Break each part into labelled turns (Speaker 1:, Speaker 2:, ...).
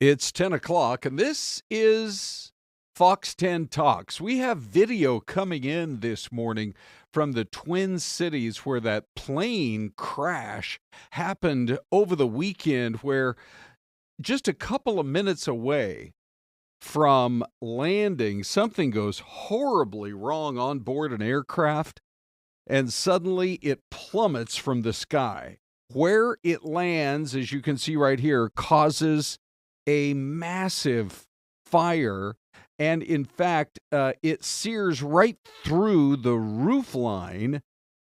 Speaker 1: It's 10 o'clock, and this is Fox 10 Talks. We have video coming in this morning from the Twin Cities where that plane crash happened over the weekend, where just a couple of minutes away from landing, something goes horribly wrong on board an aircraft, and suddenly it plummets from the sky. Where it lands, as you can see right here, causes a massive fire, and in fact, it sears right through the roof line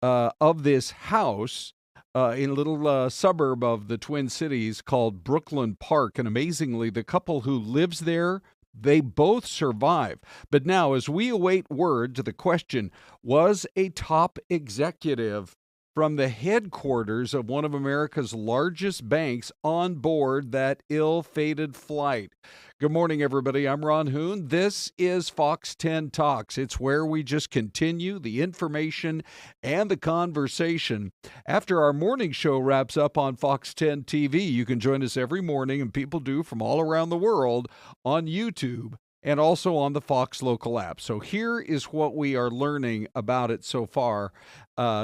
Speaker 1: of this house in a little suburb of the Twin Cities called Brooklyn Park. And amazingly, the couple who lives there, they both survive. But now, as we await word to the question, was a top executive from the headquarters of one of America's largest banks on board that ill-fated flight? Good morning, everybody. I'm Ron Hoon. This is Fox 10 Talks. It's where we just continue the information and the conversation. After our morning show wraps up on Fox 10 TV, you can join us every morning, and people do from all around the world, on YouTube and also on the Fox local app. So here is what we are learning about it so far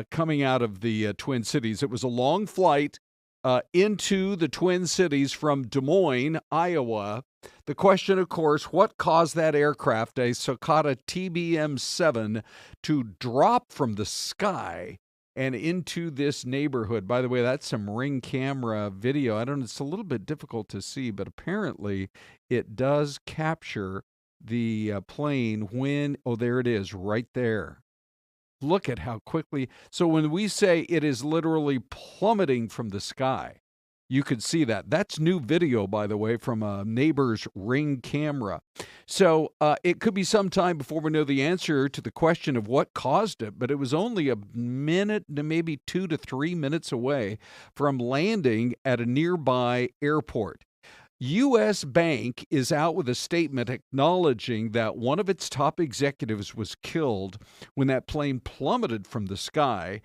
Speaker 1: coming out of the Twin Cities. It was a long flight into the Twin Cities from Des Moines, Iowa. The question, of course, what caused that aircraft, a Socata TBM-7, to drop from the sky and into this neighborhood? By the way, that's some Ring camera video. I don't know, it's a little bit difficult to see, but apparently it does capture the plane when, oh, there it is, right there. Look at how quickly. So when we say it is literally plummeting from the sky, you could see that. That's new video, by the way, from a neighbor's Ring camera. So it could be some time before we know the answer to the question of what caused it, but it was only a minute, maybe 2 to 3 minutes away from landing at a nearby airport. U.S. Bank is out with a statement acknowledging that one of its top executives was killed when that plane plummeted from the sky.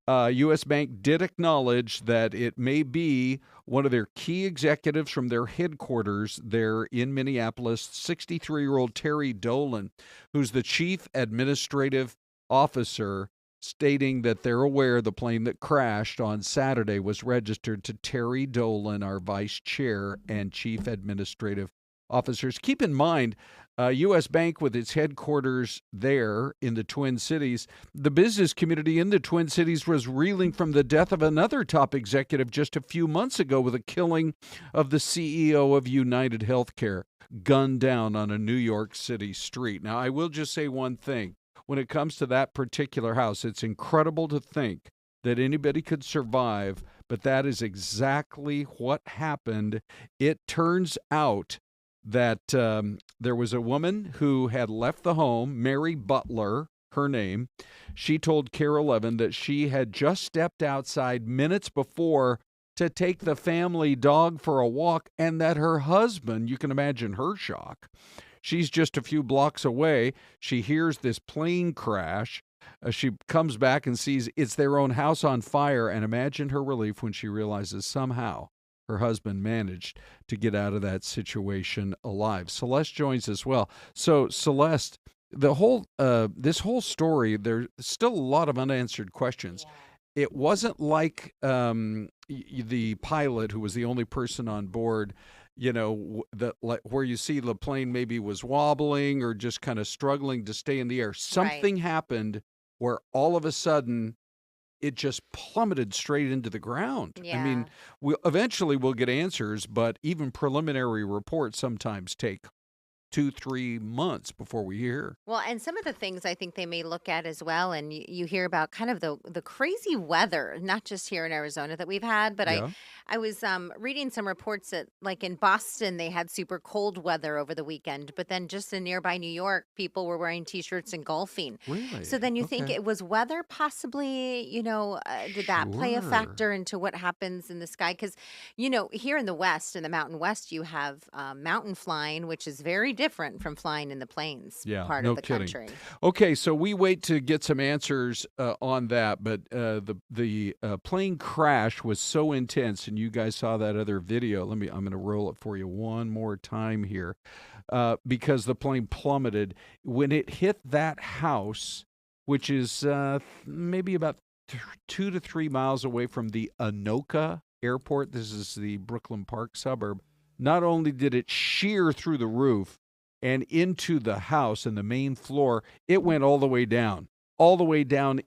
Speaker 1: U.S. Bank did acknowledge that it may be one of their key executives from their headquarters there in Minneapolis, 63-year-old Terry Dolan, who's the chief administrative officer, stating that they're aware the plane that crashed on Saturday was registered to Terry Dolan, our vice chair and chief administrative officers. Keep in mind, U.S. Bank with its headquarters there in the Twin Cities, the business community in the Twin Cities was reeling from the death of another top executive just a few months ago with the killing of the CEO of United Healthcare, gunned down on a New York City street. Now, I will just say one thing. When it comes to that particular house, it's incredible to think that anybody could survive, but that is exactly what happened. It turns out that there was a woman who had left the home, Mary Butler, her name. She told KARE 11 that she had just stepped outside minutes before to take the family dog for a walk, and that her husband, you can imagine her shock, she's just a few blocks away. She hears this plane crash. She comes back and sees it's their own house on fire. And imagine her relief when she realizes somehow her husband managed to get out of that situation alive. Syleste joins us well. So, Syleste, the whole this whole story, there's still a lot of unanswered questions. Yeah. It wasn't like the pilot, who was the only person on board, where you see the plane maybe was wobbling or just kind of struggling to stay in the air. Something happened where all of a sudden it just plummeted straight into the ground. Yeah. I mean, eventually we'll get answers, but even preliminary reports sometimes take 2-3 months before we hear.
Speaker 2: Well, and some of the things I think they may look at as well, and you hear about kind of the crazy weather, not just here in Arizona that we've had, but yeah. I was reading some reports that, like in Boston, they had super cold weather over the weekend, but then just in nearby New York, people were wearing T-shirts and golfing.
Speaker 1: Really?
Speaker 2: So then you think it was weather possibly, did that play a factor into what happens in the sky? Because, here in the West, in the Mountain West, you have mountain flying, which is very different from flying in the plains part
Speaker 1: no
Speaker 2: of the
Speaker 1: kidding.
Speaker 2: country.
Speaker 1: Okay, so we wait to get some answers on that, but the plane crash was so intense, and you guys saw that other video. I'm going to roll it for you one more time here, because the plane plummeted when it hit that house, which is maybe about 2 to 3 miles away from the Anoka Airport. This is the Brooklyn Park suburb. Not only did it shear through the roof and into the house and the main floor, it went all the way down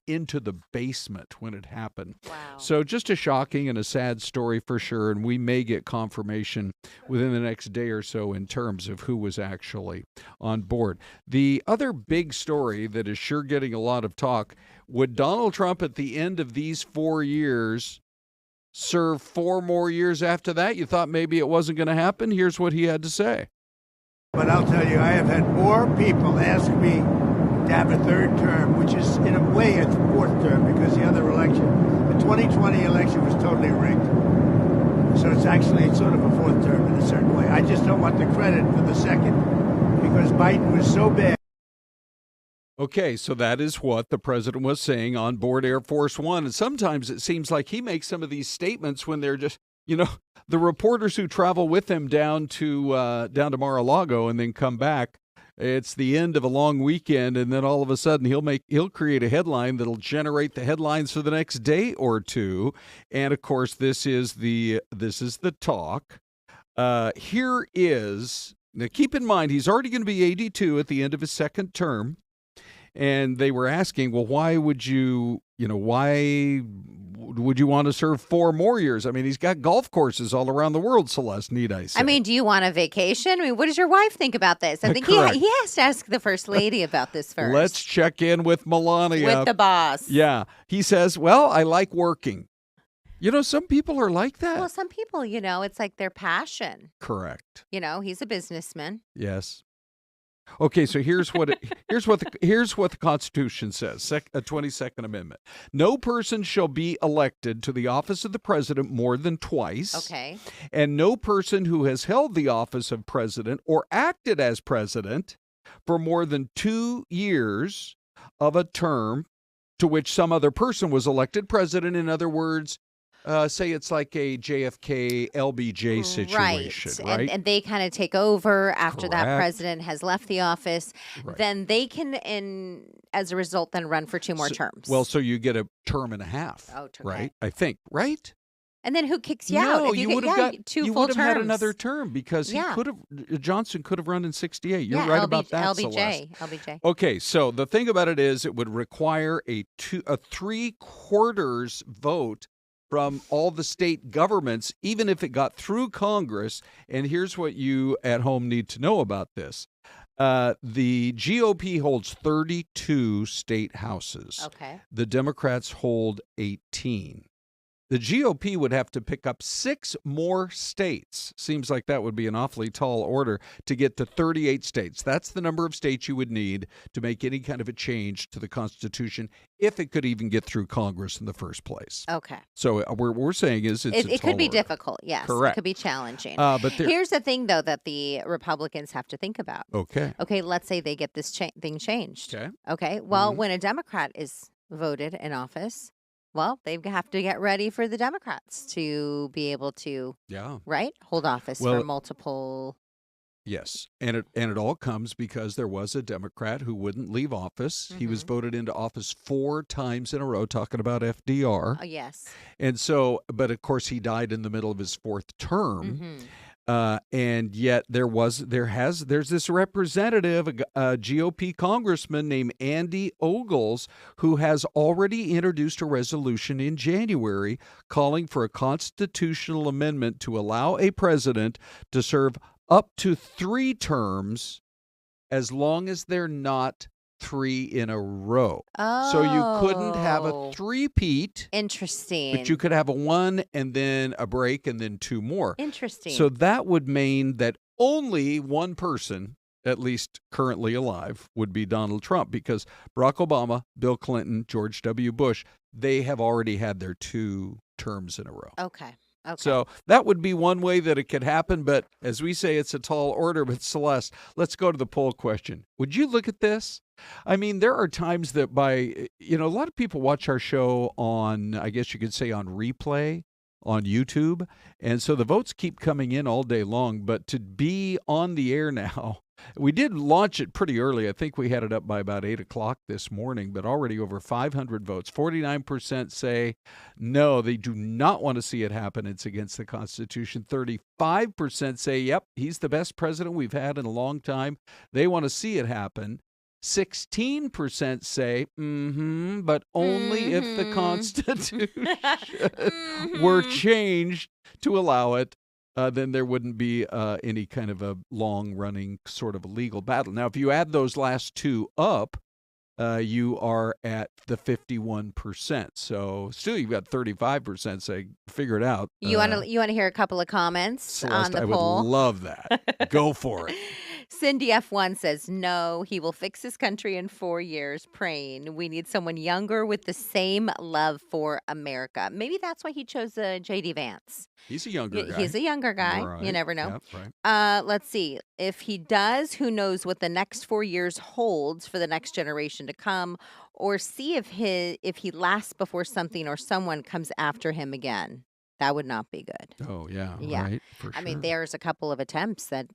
Speaker 1: into the basement when it happened.
Speaker 2: Wow.
Speaker 1: So just a shocking and a sad story for sure, and we may get confirmation within the next day or so in terms of who was actually on board. The other big story that is sure getting a lot of talk, would Donald Trump at the end of these 4 years serve 4 more years after that? You thought maybe it wasn't going to happen? Here's what he had to say.
Speaker 3: But I'll tell you, I have had more people ask me to have a third term, which is in a way a fourth term, because the other election, the 2020 election, was totally rigged. So it's actually sort of a fourth term in a certain way. I just don't want the credit for the second, because Biden was so bad.
Speaker 1: Okay, so that is what the president was saying on board Air Force One. And sometimes it seems like he makes some of these statements when they're just, the reporters who travel with him down to Mar-a-Lago and then come back. It's the end of a long weekend, and then all of a sudden he'll create a headline that'll generate the headlines for the next day or two. And of course, this is the talk. Here is, now keep in mind, he's already going to be 82 at the end of his second term. And they were asking, well, why would you want to serve 4 more years? I mean, he's got golf courses all around the world, Syleste, need I say.
Speaker 2: I mean, do you want a vacation? I mean, what does your wife think about this? I think he has to ask the first lady about this first.
Speaker 1: Let's check in with Melania.
Speaker 2: With the boss.
Speaker 1: Yeah. He says, well, I like working. Some people are like that.
Speaker 2: Well, some people, it's like their passion.
Speaker 1: Correct.
Speaker 2: He's a businessman.
Speaker 1: Yes. Okay, so here's what the Constitution says, 22nd Amendment. No person shall be elected to the office of the president more than twice.
Speaker 2: Okay.
Speaker 1: And no person who has held the office of president or acted as president for more than 2 years of a term to which some other person was elected president. In other words, say it's like a JFK LBJ situation, right?
Speaker 2: And they kind of take over after
Speaker 1: Correct.
Speaker 2: That president has left the office.
Speaker 1: Right.
Speaker 2: Then they can, as a result, then run for 2 more terms.
Speaker 1: Well, so you get a term and a half, right? I think, right?
Speaker 2: And then who kicks you out? If
Speaker 1: you would have got
Speaker 2: 2
Speaker 1: you
Speaker 2: full
Speaker 1: would have
Speaker 2: terms.
Speaker 1: had another term because Johnson could have run in 68. You're right about that,
Speaker 2: LBJ.
Speaker 1: Okay, so the thing about it is, it would require a 3/4 vote from all the state governments, even if it got through Congress. And here's what you at home need to know about this. The GOP holds 32 state houses.
Speaker 2: Okay.
Speaker 1: The Democrats hold 18. The GOP would have to pick up 6 more states. Seems like that would be an awfully tall order to get to 38 states. That's the number of states you would need to make any kind of a change to the Constitution, if it could even get through Congress in the first place.
Speaker 2: Okay.
Speaker 1: So what we're saying is
Speaker 2: it could be
Speaker 1: order.
Speaker 2: difficult, yes.
Speaker 1: Correct.
Speaker 2: It could be challenging.
Speaker 1: But
Speaker 2: here's the thing, though, that the Republicans have to think about.
Speaker 1: Okay.
Speaker 2: Okay, let's say they get this thing changed.
Speaker 1: Okay.
Speaker 2: Okay, well, when a Democrat is voted in office, well, they have to get ready for the Democrats to be able to, right, hold office for multiple.
Speaker 1: Yes, and it all comes because there was a Democrat who wouldn't leave office. Mm-hmm. He was voted into office 4 times in a row, talking about FDR.
Speaker 2: Yes.
Speaker 1: And so, but of course, he died in the middle of his 4th term.
Speaker 2: Mm-hmm.
Speaker 1: And yet there's this representative, a GOP congressman named Andy Ogles, who has already introduced a resolution in January calling for a constitutional amendment to allow a president to serve up to 3 terms as long as they're not 3 in a row.
Speaker 2: Oh.
Speaker 1: So you couldn't have a three-peat.
Speaker 2: Interesting.
Speaker 1: But you could have a 1 and then a break and then 2 more.
Speaker 2: Interesting.
Speaker 1: So that would mean that only one person, at least currently alive, would be Donald Trump, because Barack Obama, Bill Clinton, George W. Bush, they have already had their 2 terms in a row.
Speaker 2: Okay. Okay.
Speaker 1: So that would be one way that it could happen. But as we say, it's a tall order. But Celeste, let's go to the poll question. Would you look at this? I mean, there are times that a lot of people watch our show on, I guess you could say, on replay on YouTube. And so the votes keep coming in all day long. But to be on the air now, we did launch it pretty early. I think we had it up by about 8 o'clock this morning, but already over 500 votes. 49% say no, they do not want to see it happen. It's against the Constitution. 35% say, yep, he's the best president we've had in a long time. They want to see it happen. 16% say, but only if the Constitution were changed to allow it. Then there wouldn't be any kind of a long-running sort of legal battle. Now, if you add those last two up, you are at the 51%. So still, you've got 35% say, figure it out.
Speaker 2: You want to hear a couple of comments
Speaker 1: Celeste,
Speaker 2: on the
Speaker 1: I
Speaker 2: poll?
Speaker 1: would love that. Go for it.
Speaker 2: Cindy F1 says, no, he will fix his country in 4 years, praying. We need someone younger with the same love for America. Maybe that's why he chose J.D. Vance.
Speaker 1: He's a younger guy.
Speaker 2: He's a younger guy.
Speaker 1: Right.
Speaker 2: You never know.
Speaker 1: Yep, right.
Speaker 2: Let's see. If he does, who knows what the next 4 years holds for the next generation to come, or see if he lasts before something or someone comes after him again. That would not be good.
Speaker 1: Oh, yeah.
Speaker 2: Yeah.
Speaker 1: Right, for
Speaker 2: I
Speaker 1: sure.
Speaker 2: mean, there's a couple of attempts that,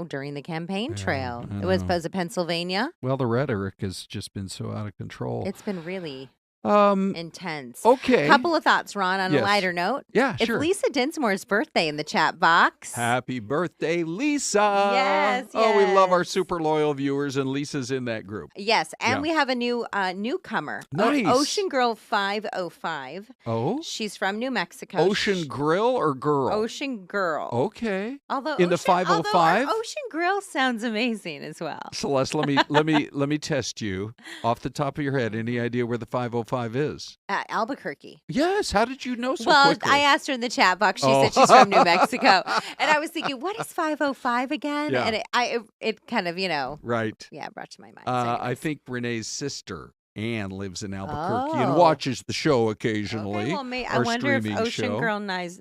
Speaker 2: during the campaign
Speaker 1: Yeah,
Speaker 2: trail.
Speaker 1: I
Speaker 2: It was
Speaker 1: know.
Speaker 2: Pennsylvania.
Speaker 1: Well, the rhetoric has just been so out of control.
Speaker 2: It's been really intense.
Speaker 1: Okay.
Speaker 2: Couple of thoughts, Ron, on
Speaker 1: Yes.
Speaker 2: a lighter note.
Speaker 1: Yeah,
Speaker 2: It's
Speaker 1: sure.
Speaker 2: Lisa Dinsmore's birthday in the chat box.
Speaker 1: Happy birthday, Lisa.
Speaker 2: Yes,
Speaker 1: Oh, we love our
Speaker 2: yes.
Speaker 1: super loyal viewers, and Lisa's in that group.
Speaker 2: Yes, and
Speaker 1: Yeah.
Speaker 2: we have a new newcomer.
Speaker 1: Nice.
Speaker 2: Ocean Girl 505.
Speaker 1: Oh?
Speaker 2: She's from New Mexico.
Speaker 1: Ocean Grill or Girl?
Speaker 2: Ocean Girl.
Speaker 1: Okay.
Speaker 2: Although
Speaker 1: In the
Speaker 2: Ocean- although
Speaker 1: 505?
Speaker 2: our Ocean Grill sounds amazing as well.
Speaker 1: Celeste, let me test you off the top of your head. Any idea where the 505 is?
Speaker 2: Albuquerque.
Speaker 1: Yes. How did you know so
Speaker 2: Well,
Speaker 1: quickly?
Speaker 2: I asked her in the chat box. She
Speaker 1: Oh.
Speaker 2: said she's from New Mexico, and I was thinking, what is 505 again?
Speaker 1: Yeah.
Speaker 2: And it kind of
Speaker 1: Right.
Speaker 2: brought to my mind. So
Speaker 1: I
Speaker 2: anyways.
Speaker 1: think Renee's sister, Anne, lives in Albuquerque and
Speaker 2: Oh.
Speaker 1: watches the show occasionally.
Speaker 2: Okay, well, I
Speaker 1: our
Speaker 2: wonder if
Speaker 1: streaming
Speaker 2: Ocean
Speaker 1: show.
Speaker 2: Girl knows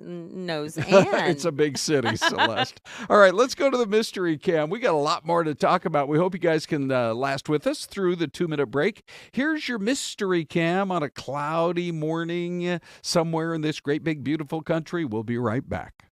Speaker 2: Anne.
Speaker 1: It's a big city, Celeste. All right, let's go to the mystery cam. We got a lot more to talk about. We hope you guys can last with us through the 2-minute break. Here's your mystery cam on a cloudy morning somewhere in this great, big, beautiful country. We'll be right back.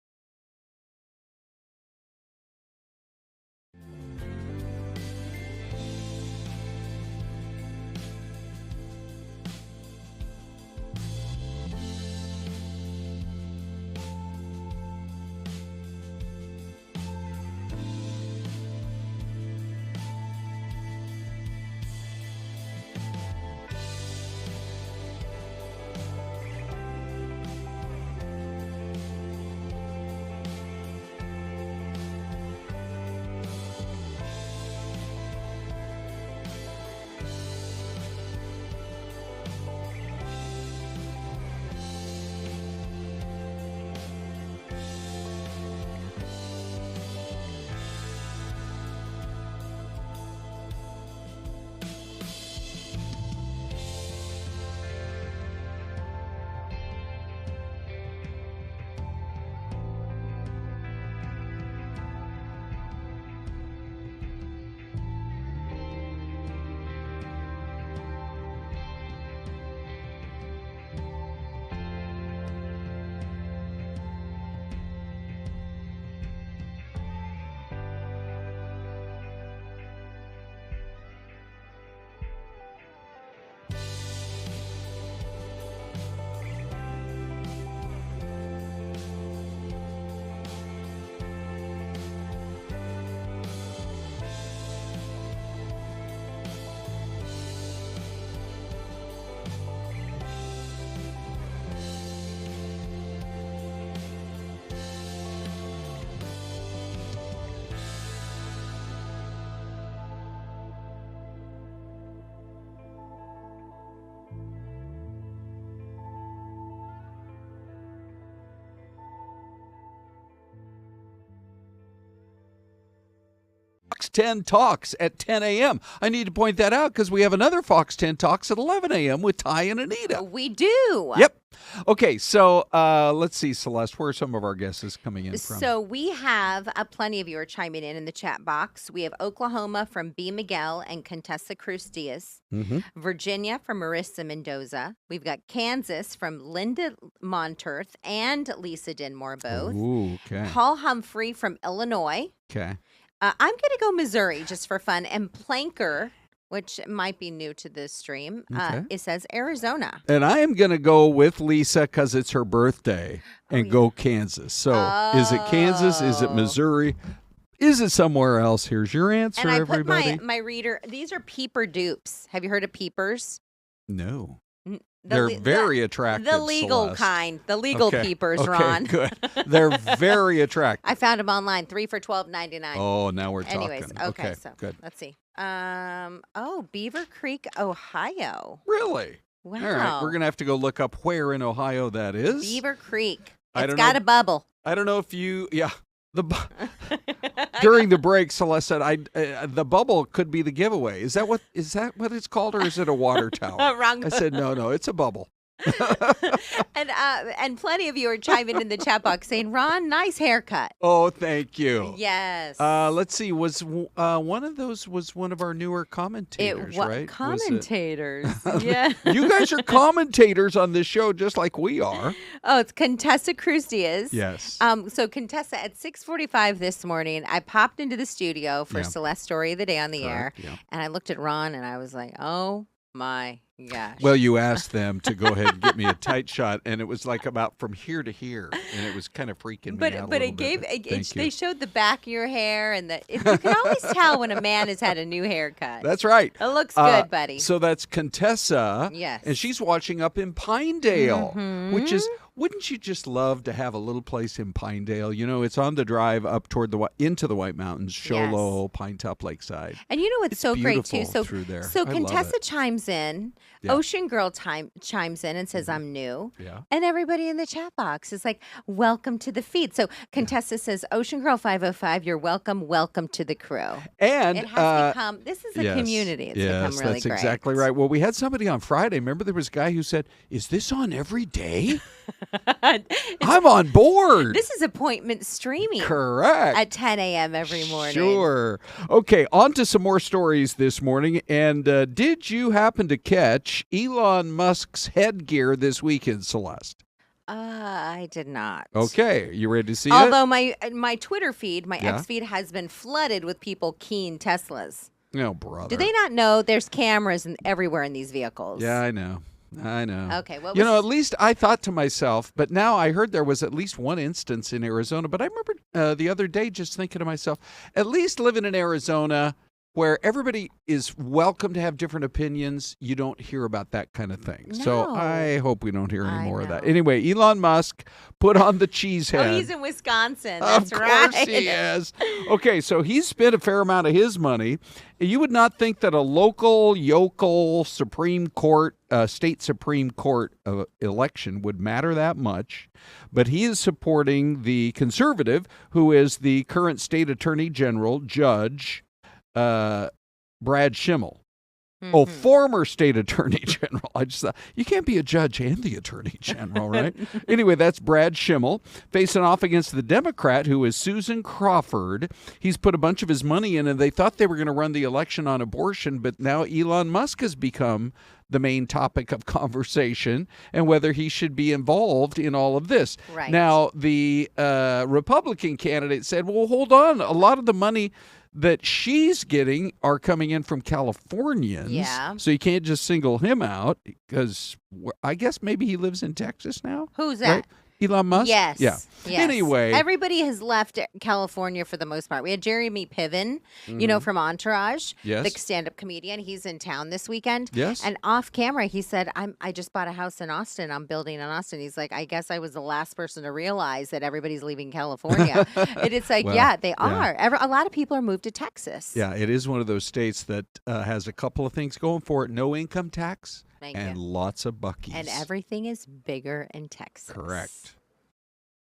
Speaker 1: Fox 10 Talks at 10 a.m. I need to point that out because we have another Fox 10 Talks at 11 a.m. with Ty and Anita.
Speaker 2: We do.
Speaker 1: Yep. Okay, so let's see, Celeste, where are some of our guesses coming in from?
Speaker 2: So we have plenty of you are chiming in the chat box. We have Oklahoma from B. Miguel and Contessa Cruz Diaz. Virginia from Marissa Mendoza. We've got Kansas from Linda Monterth and Lisa Dinmore both.
Speaker 1: Ooh, okay.
Speaker 2: Paul Humphrey from Illinois.
Speaker 1: Okay.
Speaker 2: I'm going to go Missouri just for fun. And Planker, which might be new to this stream, it says Arizona.
Speaker 1: And I am going to go with Lisa because it's her birthday and go Kansas. So is it Kansas? Is it Missouri? Is it somewhere else? Here's your answer,
Speaker 2: and I
Speaker 1: everybody.
Speaker 2: put my reader, these are peeper dupes. Have you heard of peepers?
Speaker 1: No. They're very attractive.
Speaker 2: The legal
Speaker 1: Celeste.
Speaker 2: kind. The legal peepers,
Speaker 1: okay,
Speaker 2: Ron.
Speaker 1: Good. They're very attractive.
Speaker 2: I found them online, 3 for $12.99.
Speaker 1: Oh, now we're talking.
Speaker 2: Anyways, okay, so
Speaker 1: good.
Speaker 2: Let's see. Beaver Creek, Ohio.
Speaker 1: Really?
Speaker 2: Wow.
Speaker 1: All right, we're going to have to go look up where in Ohio that is.
Speaker 2: Beaver Creek.
Speaker 1: I
Speaker 2: It's
Speaker 1: don't
Speaker 2: got
Speaker 1: know.
Speaker 2: a bubble.
Speaker 1: I don't know if you, during the break, Celeste said, the bubble could be the giveaway. Is that what it's called, or is it a water tower?
Speaker 2: Wrong.
Speaker 1: I said, no, it's a bubble.
Speaker 2: And plenty of you are chiming in the chat box saying, Ron, nice haircut.
Speaker 1: Oh, thank you.
Speaker 2: Yes.
Speaker 1: Let's see. Was one of those was one of our newer commentators, right?
Speaker 2: Commentators. Yeah.
Speaker 1: You guys are commentators on this show just like we are.
Speaker 2: Oh, it's Contessa Cruz Diaz.
Speaker 1: Yes.
Speaker 2: So Contessa, at 6:45 this morning, I popped into the studio for Celeste Story of the Day on the air, and I looked at Ron and I was like, oh my gosh.
Speaker 1: Well, you asked them to go ahead and get me a tight shot, and it was like about from here to here, and it was kind of freaking me out.
Speaker 2: But it gave. They showed the back of your hair, and you can always tell when a man has had a new haircut.
Speaker 1: That's right.
Speaker 2: It looks good, buddy.
Speaker 1: So that's Contessa.
Speaker 2: Yes.
Speaker 1: And she's watching up in Pinedale, which is. Wouldn't you just love to have a little place in Pinedale? You know, it's on the drive up toward into the White Mountains, Show Low, Pine Top Lakeside.
Speaker 2: And you know what's so great too? So
Speaker 1: through there.
Speaker 2: So Contessa chimes in. Yeah. Ocean Girl chimes in and says, I'm new.
Speaker 1: Yeah.
Speaker 2: And everybody in the chat box is like, welcome to the feed. So Contessa says, Ocean Girl 505, you're welcome. Welcome to the crew.
Speaker 1: And
Speaker 2: it has become, this is a community. It's become really
Speaker 1: that's
Speaker 2: great.
Speaker 1: Exactly right. Well, we had somebody on Friday. Remember there was a guy who said, is this on every day? I'm on board.
Speaker 2: This is appointment streaming.
Speaker 1: Correct.
Speaker 2: At 10 a.m. every morning.
Speaker 1: Sure. Okay, on to some more stories this morning. And did you happen to catch Elon Musk's headgear this weekend, Celeste?
Speaker 2: I did not.
Speaker 1: Okay, you ready to see
Speaker 2: Although
Speaker 1: it?
Speaker 2: my Twitter feed, my X feed has been flooded with people keying Teslas.
Speaker 1: Oh, brother.
Speaker 2: Do they not know there's cameras everywhere in these vehicles?
Speaker 1: Yeah, I know.
Speaker 2: Okay.
Speaker 1: At least I thought to myself, but now I heard there was at least one instance in Arizona. But I remember the other day just thinking to myself, at least living in Arizona where everybody is welcome to have different opinions, you don't hear about that kind of thing.
Speaker 2: No.
Speaker 1: So I hope we don't hear any more of that. Anyway, Elon Musk put on the cheese head.
Speaker 2: Oh, he's in Wisconsin. That's right.
Speaker 1: Of course he is. Okay, so he's spent a fair amount of his money. You would not think that a yokel Supreme Court, state Supreme Court election would matter that much, but he is supporting the conservative, who is the current state attorney general, Judge Brad Schimmel. Oh, former state attorney general. I just thought, you can't be a judge and the attorney general, right? Anyway, that's Brad Schimmel facing off against the Democrat, who is Susan Crawford. He's put a bunch of his money in, and they thought they were going to run the election on abortion, but now Elon Musk has become the main topic of conversation and whether he should be involved in all of this.
Speaker 2: Right.
Speaker 1: Now, the Republican candidate said, well, hold on. A lot of the money that she's getting are coming in from Californians.
Speaker 2: Yeah.
Speaker 1: So you can't just single him out because I guess maybe he lives in Texas now.
Speaker 2: Who's that?
Speaker 1: Right? Elon Musk?
Speaker 2: Yes.
Speaker 1: Yeah.
Speaker 2: Yes.
Speaker 1: Anyway.
Speaker 2: Everybody has left California for the most part. We had Jeremy Piven, from Entourage,
Speaker 1: Yes.
Speaker 2: the stand-up comedian. He's in town this weekend.
Speaker 1: Yes.
Speaker 2: And off camera, he said, I just bought a house in Austin. I'm building in Austin. He's like, I guess I was the last person to realize that everybody's leaving California. And it's like,
Speaker 1: Well,
Speaker 2: they are. A lot of people are moved to Texas.
Speaker 1: Yeah, it is one of those states that has a couple of things going for it. No income tax
Speaker 2: Thank
Speaker 1: and
Speaker 2: you.
Speaker 1: lots of buckies.
Speaker 2: And everything is bigger in Texas.
Speaker 1: Correct.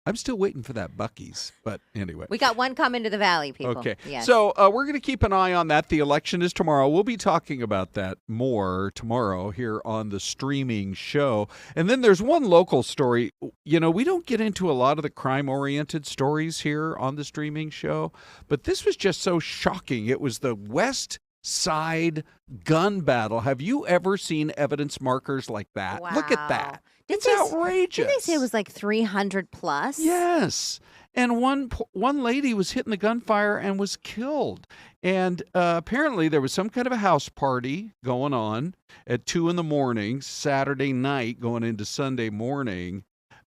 Speaker 1: I'm still waiting for that Buc-ee's, but anyway.
Speaker 2: We got one coming to the Valley, people.
Speaker 1: Okay.
Speaker 2: Yes.
Speaker 1: So we're going to keep an eye on that. The election is tomorrow. We'll be talking about that more tomorrow here on the streaming show. And then there's one local story. You know, we don't get into a lot of the crime-oriented stories here on the streaming show, but this was just so shocking. It was the West Side gun battle. Have you ever seen evidence markers like that?
Speaker 2: Wow.
Speaker 1: Look at that. It's outrageous.
Speaker 2: Did they say it was like 300 plus?
Speaker 1: Yes. And one lady was hit in the gunfire and was killed. And apparently there was some kind of a house party going on at 2 a.m, Saturday night going into Sunday morning.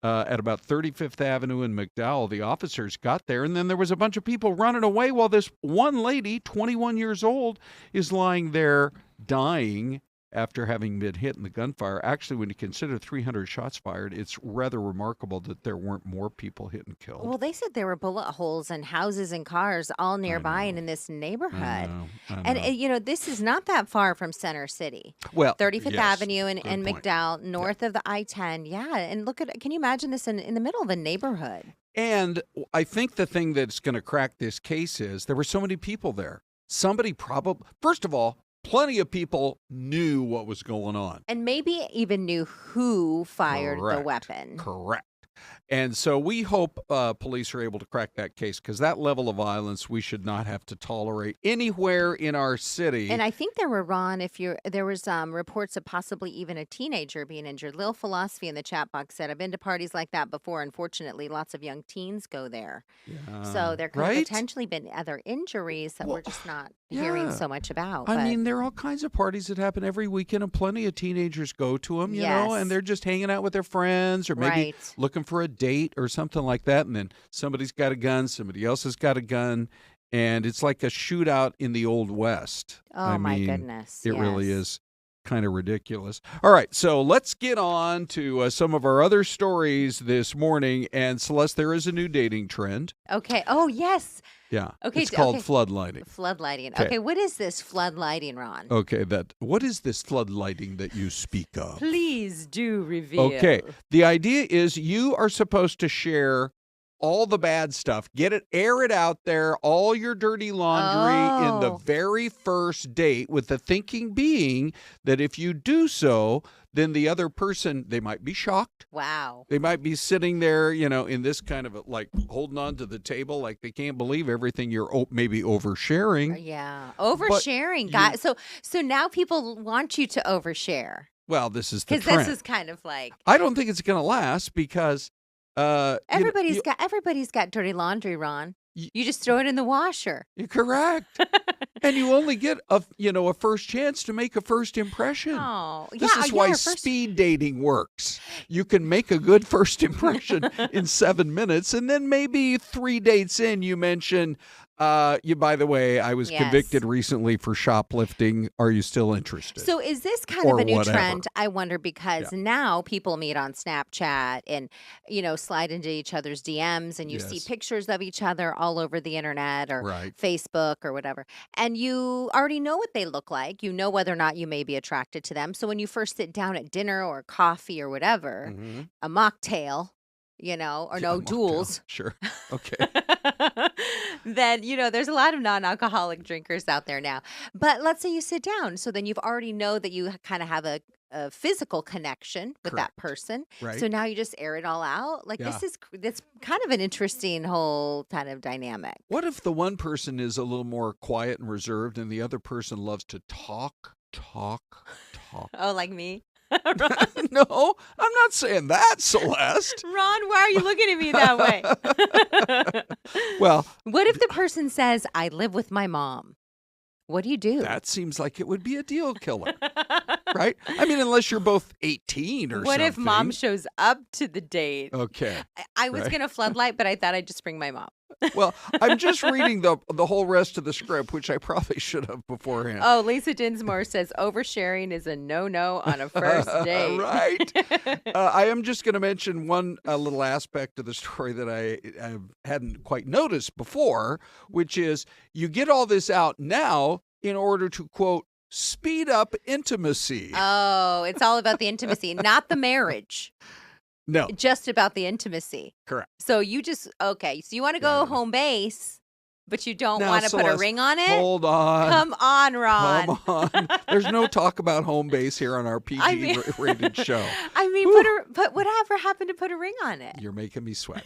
Speaker 1: At about 35th Avenue in McDowell. The officers got there, and then there was a bunch of people running away while this one lady, 21 years old, is lying there dying after having been hit in the gunfire. Actually, when you consider 300 shots fired, it's rather remarkable that there weren't more people hit and killed.
Speaker 2: Well, they said there were bullet holes in houses and cars all nearby and in this neighborhood.
Speaker 1: I know.
Speaker 2: And, you know, this is not that far from Center City.
Speaker 1: Well,
Speaker 2: 35th
Speaker 1: yes,
Speaker 2: Avenue and McDowell, north of the I-10. Yeah, and look at, can you imagine this in the middle of a neighborhood?
Speaker 1: And I think the thing that's going to crack this case is there were so many people there. Somebody probably, first of all, plenty of people knew what was going on.
Speaker 2: And maybe even knew who fired the weapon.
Speaker 1: Correct. And so we hope police are able to crack that case, because that level of violence we should not have to tolerate anywhere in our city.
Speaker 2: And I think there were, Ron, there was reports of possibly even a teenager being injured. Lil Philosophy in the chat box said, I've been to parties like that before. Unfortunately, lots of young teens go there.
Speaker 1: Yeah.
Speaker 2: So there could have potentially been other injuries that we're just not hearing so much about.
Speaker 1: I mean, there are all kinds of parties that happen every weekend, and plenty of teenagers go to them, you know, and they're just hanging out with their friends, or maybe looking for a date or something like that. And then somebody's got a gun, somebody else has got a gun, and it's like a shootout in the Old West.
Speaker 2: Oh, my goodness.
Speaker 1: It really is kind of ridiculous. All right, so let's get on to some of our other stories this morning. And Celeste, there is a new dating trend.
Speaker 2: Okay. Oh, yes.
Speaker 1: Yeah. Okay. It's called floodlighting.
Speaker 2: Floodlighting. Okay. What is this floodlighting, Ron?
Speaker 1: Okay. What is this floodlighting that you speak of?
Speaker 2: Please do reveal.
Speaker 1: Okay. The idea is you are supposed to share all the bad stuff. Air it out there, all your dirty laundry in the very first date, with the thinking being that if you do so, then the other person, they might be shocked.
Speaker 2: Wow.
Speaker 1: They might be sitting there, you know, in this kind of like holding on to the table, like they can't believe everything you're maybe oversharing.
Speaker 2: Yeah. Oversharing. Guys. So now people want you to overshare.
Speaker 1: Well, this is the trend.
Speaker 2: Because this is kind of like,
Speaker 1: I don't think it's going to last, because
Speaker 2: everybody's got dirty laundry, Ron. You just throw it in the washer.
Speaker 1: You're correct. And you only get a first chance to make a first impression.
Speaker 2: Oh,
Speaker 1: this is why speed dating works. You can make a good first impression in 7 minutes, and then maybe 3 dates in, you mention, by the way, I was convicted recently for shoplifting. Are you still interested?
Speaker 2: So is this kind of a new trend? I wonder, because now people meet on Snapchat and, slide into each other's DMs, and you see pictures of each other all over the internet or Facebook or whatever. And you already know what they look like. You know whether or not you may be attracted to them. So when you first sit down at dinner or coffee or whatever, a mocktail, or no duels.
Speaker 1: Sure. Okay.
Speaker 2: Then, there's a lot of non-alcoholic drinkers out there now. But let's say you sit down. So then you've already know that you kind of have a physical connection with that person.
Speaker 1: Right.
Speaker 2: So now you just air it all out. Like that's kind of an interesting whole kind of dynamic.
Speaker 1: What if the one person is a little more quiet and reserved, and the other person loves to talk?
Speaker 2: Oh, like me?
Speaker 1: No, I'm not saying that, Celeste.
Speaker 2: Ron, why are you looking at me that way?
Speaker 1: Well,
Speaker 2: what if the person says, I live with my mom? What do you do?
Speaker 1: That seems like it would be a deal killer, right? I mean, unless you're both 18 or something.
Speaker 2: What if mom shows up to the date?
Speaker 1: Okay.
Speaker 2: I was going to floodlight, but I thought I'd just bring my mom.
Speaker 1: Well, I'm just reading the whole rest of the script, which I probably should have beforehand.
Speaker 2: Oh, Lisa Dinsmore says oversharing is a no-no on a first date.
Speaker 1: Right. I am just going to mention one little aspect of the story that I hadn't quite noticed before, which is you get all this out now in order to, quote, speed up intimacy.
Speaker 2: Oh, it's all about the intimacy, not the marriage.
Speaker 1: No.
Speaker 2: just about the intimacy.
Speaker 1: Correct.
Speaker 2: So you just, okay, so you want to go home base, but you don't want to put a
Speaker 1: Celeste,
Speaker 2: ring on it?
Speaker 1: Hold on.
Speaker 2: Come on, Ron.
Speaker 1: Come on. There's no talk about home base here on our PG-rated show.
Speaker 2: I mean, but whatever happened to put a ring on it?
Speaker 1: You're making me sweat.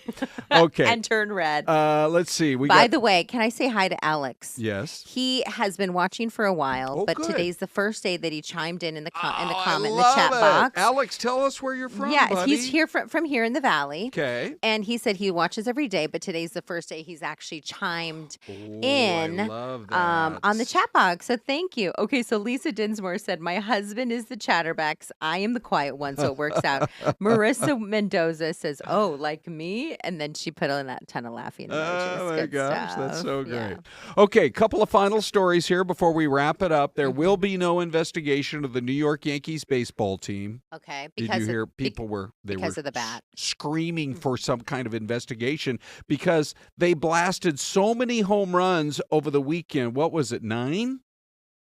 Speaker 1: Okay.
Speaker 2: And turn red.
Speaker 1: Let's see.
Speaker 2: By the way, can I say hi to Alex?
Speaker 1: Yes.
Speaker 2: He has been watching for a while, but
Speaker 1: good.
Speaker 2: Today's the first day that he chimed in the comment,
Speaker 1: I
Speaker 2: in the chat box.
Speaker 1: Alex, tell us where you're from, buddy.
Speaker 2: He's here from here in the Valley.
Speaker 1: Okay.
Speaker 2: And he said he watches every day, but today's the first day he's actually chimed in
Speaker 1: I love that.
Speaker 2: on the chat box. So thank you. Okay, so Lisa Dinsmore said, my husband is the chatterbox. I am the quiet one, so it works out. Marissa Mendoza says, oh, like me? And then she put in that ton of laughing emojis.
Speaker 1: Oh, my
Speaker 2: Good
Speaker 1: gosh.
Speaker 2: stuff.
Speaker 1: That's so great.
Speaker 2: Yeah.
Speaker 1: Okay, couple of final stories here before we wrap it up. There will be no investigation of the New York Yankees baseball team.
Speaker 2: Okay.
Speaker 1: Did you hear people
Speaker 2: because of the bat.
Speaker 1: Screaming for some kind of investigation because they blasted so many home runs over the weekend. What was it, 9?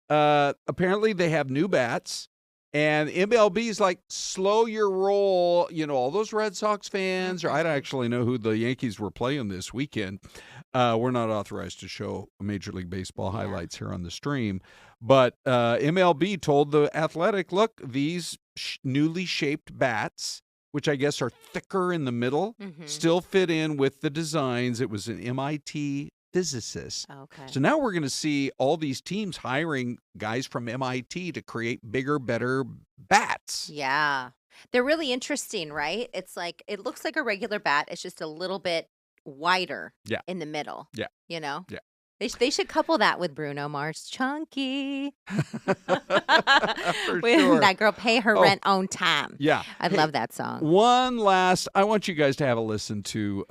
Speaker 1: Apparently they have new bats. And MLB's like, slow your roll. You know, all those Red Sox fans, or I don't actually know who the Yankees were playing this weekend. We're not authorized to show Major League Baseball highlights here on the stream. But MLB told The Athletic, look, these newly shaped bats, which I guess are thicker in the middle, still fit in with the designs. It was an MIT physicist.
Speaker 2: Okay.
Speaker 1: So now we're going to see all these teams hiring guys from MIT to create bigger, better bats.
Speaker 2: Yeah. They're really interesting, right? It's like, it looks like a regular bat. It's just a little bit wider in the middle.
Speaker 1: Yeah.
Speaker 2: You know?
Speaker 1: Yeah.
Speaker 2: They should couple that with Bruno Mars' Chunky.
Speaker 1: For sure.
Speaker 2: That girl pay her rent on time.
Speaker 1: Yeah.
Speaker 2: I love that song.
Speaker 1: One last, I want you guys to have a listen to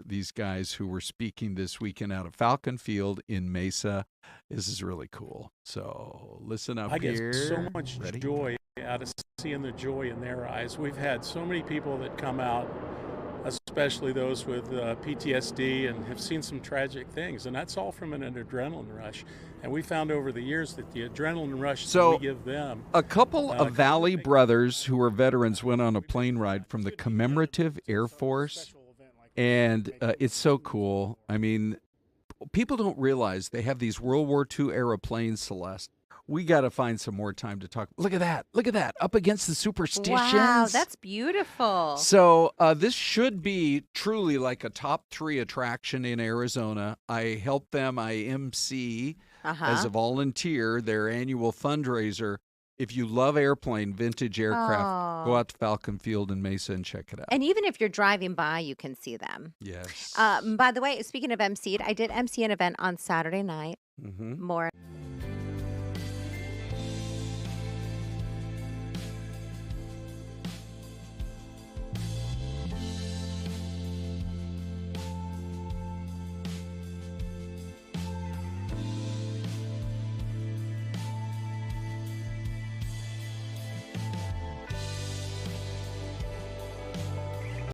Speaker 1: these guys who were speaking this weekend out of Falcon Field in Mesa. This is really cool. So listen up here.
Speaker 4: I get so much joy out of seeing the joy in their eyes. We've had so many people that come out, especially those with PTSD, and have seen some tragic things, and that's all from an adrenaline rush. And we found over the years that the adrenaline rush that we give them.
Speaker 1: A couple of Valley brothers who are veterans went on a plane ride from the Commemorative Air Force, and it's so cool. I mean, people don't realize they have these World War II era planes, Celeste. We got to find some more time to talk. Look at that. Look at that. Up against the superstitions.
Speaker 2: Wow, that's beautiful.
Speaker 1: So this should be truly like a top 3 attraction in Arizona. I help them. I MC as a volunteer their annual fundraiser. If you love vintage aircraft, go out to Falcon Field in Mesa and check it out.
Speaker 2: And even if you're driving by, you can see them.
Speaker 1: Yes.
Speaker 2: By the way, speaking of MC, I did MC an event on Saturday night. More.